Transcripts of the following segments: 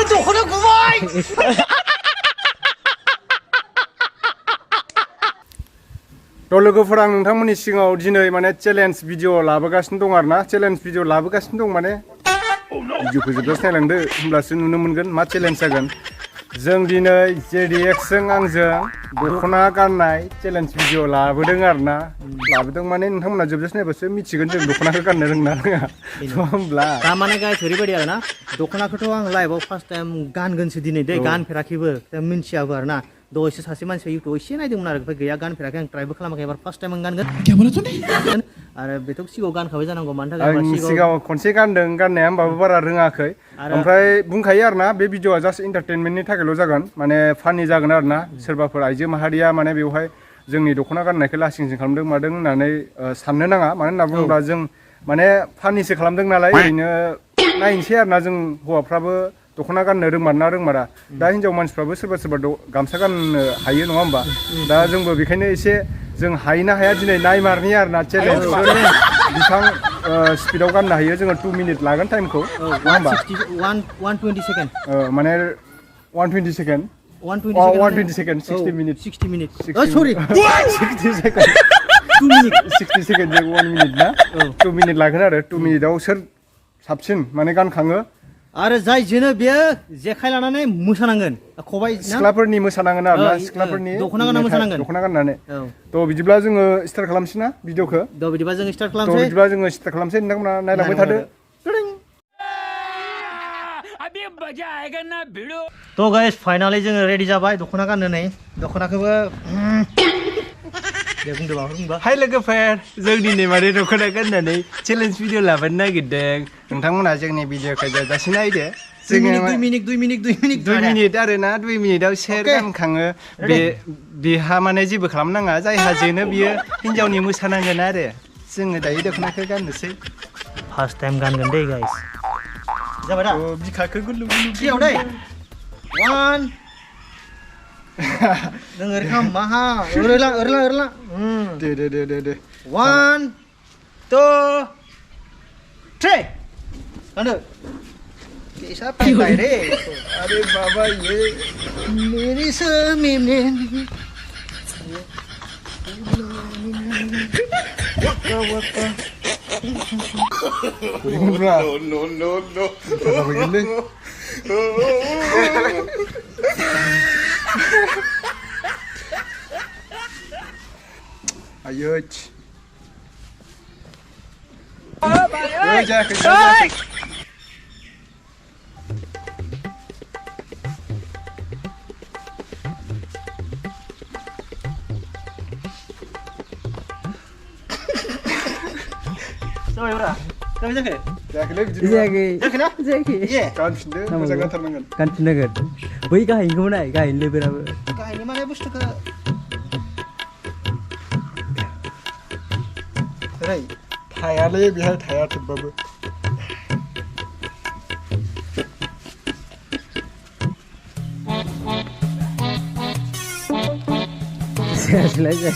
दखना गुबाय लोगोफोर आं नोंथांमोननि सिगाङाव दिनै माने चेलेन्ज भिडिअ लाबोगासिनो दं आरोना चेलेन्ज भिडिअ लाबोगासिनो दं माने भिडिअखौ जोबजासे नायलांदो होमब्लासो नुनो मोनगोन मा चेलेन्ज जागोन जों दिनै जेडिएक्सजों आंजों दखना गाननाय चेलेन्ज भिडिअ लाबोदों आरोना लाबोदों माने नोंथांमोना जोबजासे नायबासो मिथिगोन जों दखनाखौ गाननो रोंना रोङा होमब्ला तारमाने गाइस ओरैबायदि आरोना दखनाखौथ' आं लाइभआव फार्स्ट टाइम गानगोनसो दिनै दै गानफेराखैबो मिन्थियाबो आरोना दहायसो सासे मानसिया इउटुबाव एसे नायदोंमोन आरो गैया गानफेराखै आं ट्राइबो खालामाखै एबार फार्स्ट टाइम आं गानगोन आरो बेथ' सिगाङाव गानखाबाय जानांगौ मानि थाखाय आं सिगाङाव खनसे गानदों गाननाया होमबाबो बारा रोङाखै ओमफ्राय बुंखायो आरोना बे भिडिअआ जास्ट एन्टारटेनमेन्टनि थाखायल' जागोन माने फानि जागोन आरोना सोरबाफोर आइजो माहारिया माने बेवहाय जोंनि दखना गाननायखौ लासिं सिं खालामदों मादों होननानै साननो नाङा मानो होनना बुङोब्ला जों माने फानिसो खालामदों नालाय ओरैनो नायनोसै आरोना जों हौवाफ्राबो दखना गाननो रोंमारना रोंमारा दा हिनजाव मानसिफ्राबो सोरबा सोरबा गामसा गाननो हायो नङा होमबा दा जोंबो बेखायनो एसे जों हायोना हाया दिनै नायमारनि आरोना चेलेन्ज बिसां स्पिडआव गाननो हायो जोङो 2 मिनिट लागोन टाइमखौ नङा होमबा 120 सेकेन्ड माने 120 सेकेन्ड 120 सेकेन्ड 60 मिनिट 60 मिनिट सरि 60 सेकेन्ड 2 मिनिट 60 सेकेन्ड जों 1 मिनिट ना 2 मिनिट लागोन आरो 2 मिनिटआव सोर साबसिन माने गानखाङो आरो जाय जेनो बेयो जेखाय लानानै मोसानांगोन खबाइ सिख्लाफोरनि मोसानांगोन आरोना सिख्लाफोरनि दखना गानना मोसानांगोन दखना गाननानै थ' बिदिब्ला जोङो स्टार्ट खालामसै ना भिडिअखौ थ' बिदिबा जों स्टार्ट खालामसै नोंथांमोना नायलांबाय थादो थ' गाइस फाइनालि जोङो रेडि जाबाय दखना गाननो नै दखनाखौबो हाय लोगोफोर जों दिनै माने दखना गाननानै चेलेन्ज भिडिअ लाबोनो नागिरदों नोंथांमोना जोंनि भिडिअखौ जोबजासे नायदो 2 मिनिट आरोना 2 मिनिटआव सोर गानखाङो बेहा माने जेबो खालामनाङा जायहा जेनो बियो हिनजावनि मोसानांगोन आरो जोङो दायो दखनाखौ गाननोसै फार्स्ट टाइम गानगोन दे गाइस जाबाय दा बिखाखौ गुलु दे 1 नों ओरैखाम माहा ओरैला दे 1 2 3 गानदो कैसा पहनता है रे अरे बाबा ये मेरी समीने no ayo Sorry, bro. Kamu jaga? Jaga. Jaga na? Jaga. Iya. Kan finde, moja gatarmangan. Kan finde kan. Bai kahin ko na, kahin le beraber. Kahin mana bustu ka? Rai. Thaya le bihar thaya tibbabu. Selesai.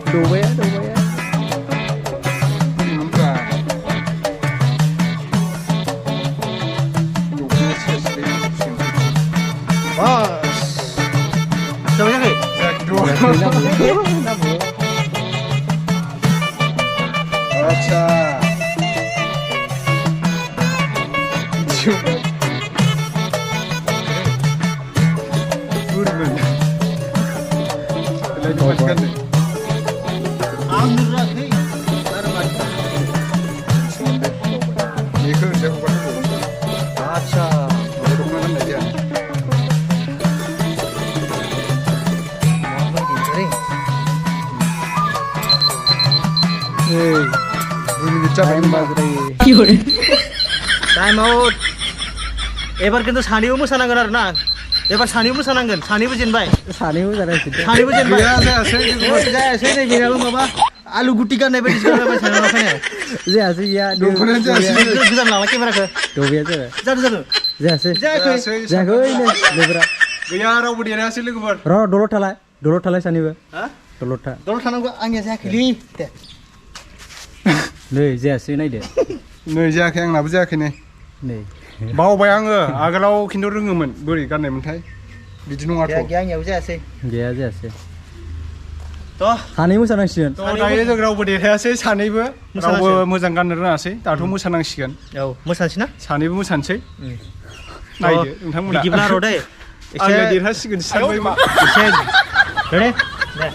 Dua ya. Bos. Coba lagi. Acha. Time out. एबार किन्तु सानैबो मोसानांगोन आरो ना एबार सानैबो मोसानांगोन सानैबो जेनबाय सानैबो जेनबाय जायासै नै बेनाबो माबा आलु गुटि गाननाय बायदि गानबाय सानैबो जायासै या गोजान लाला केमेराखौ दबिया जादों जायासै जायाखै नै लोगोफोरा गैया रावबो देरासै लोगोफोर र' दलद थालाय सानैबो दलद थानांगौ आंनिया जायाखैलै दे नै जायासै नायदो नै जायाखै आंनाबो जायाखै नै बावबाय आङो आगोलाव खिन्थु रोङोमोन बोरै गाननायमोनथाय बिदि नङाथ' गैया आंनियाबो जायासै गैया जायासै थ' सानै मोसानांसिगोन दायो जों रावबो देखायासै सानैबो रावबो मोजां गाननो रोङासै दाथ' मोसानांसिगोन औ मोसानोसै ना सानैबो मोसानोसै नायदो नोंथांमोना बिदिब्ला र' दे आङो देरहासिगोन सानबायमा एसे रेडि दे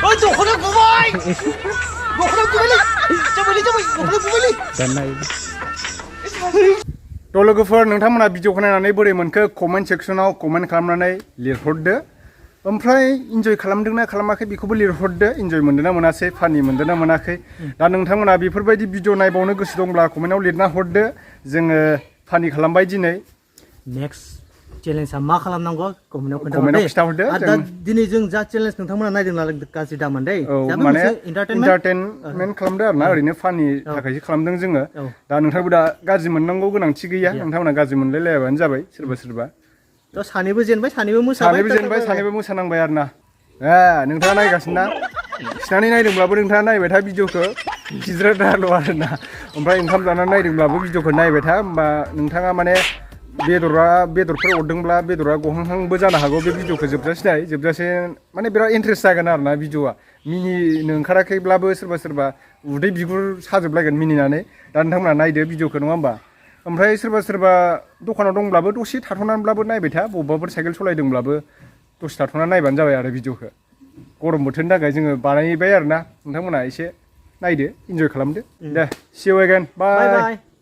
ओइ दख'ना गुबाय दख'ना गुबायलै जाबायलै दख'ना गुबायलै गाननाय थ' लोगोफोर नोंथांमोना भिडिअखौ नायनानै बोरै मोनखो कमेन्ट सेक्सनाव कमेन्ट खालामनानै लिरहरदो ओमफ्राय इन्जय खालामदोंना खालामाखै बेखौबो लिरहरदो इन्जय मोनदोंना मोनासै फानि मोनदोंना मोनाखै दा नोंथांमोना बेफोरबायदि भिडिअ नायबावनो गोसो दंब्ला कमेन्टआव लिरना हरदो जोङो फानि खालामबाय दिनै नेक्स्ट चेलेन्जआ मा खालामनांगौ कमेन्टआव कमेन्टआव खिथाहरदो आरो दा दिनै जों जा चेलेन्ज नोंथांमोना नायदों नालाय गाज्रि दामोन दै माने एन्टारटेनमेन्ट खालामदो आरोना ओरैनो फानि थाखायसो खालामदों जोङो दा नोंथांबो दा गाज्रि मोननांगौ गोनांथि गैया नोंथांमोना गाज्रि मोनलायलायाबानो जाबाय सोरबा सोरबा थ' सानैबो जेनबाय सानैबो मोसाबाय सानैबो मोसानांबाय आरोना नोंथाङा नायगासिनो ना खिनानै नायदोंब्लाबो नोंथाङा नायबाय था भिडिअखौ खिज्रादाल' आरोना ओमफ्राय ओंखाम जानानै नायदोंब्लाबो भिडिअखौ नायबाय था होमबा नोंथाङा माने बेदरफोर अरदोंब्ला बेदरा गहांहांबो जानो हागौ बे भिडिअखौ जोबजासे माने बिराद इन्ट्रेस्ट जागोन आरोना भिडिअआ मिनिनो ओंखाराखैब्लाबो सोरबा सोरबा उदै बिगुर साजोबलायगोन मिनिनानै दा नोंथांमोना नायदो भिडिअखौ नङा होमबा ओमफ्राय सोरबा सोरबा दखानाव दंब्लाबो दसे थाथ'नानैब्लाबो नायबाय था बबेबाफोर साइकेल सालायदोंब्लाबो दसे थाथ'नानै नायबानो जाबाय आरो भिडिअखौ गरम बोथोरनि थाखाय जोङो बानायबाय आरोना नोंथांमोना एसे नायदो इन्जय खालामदो दे see you again bye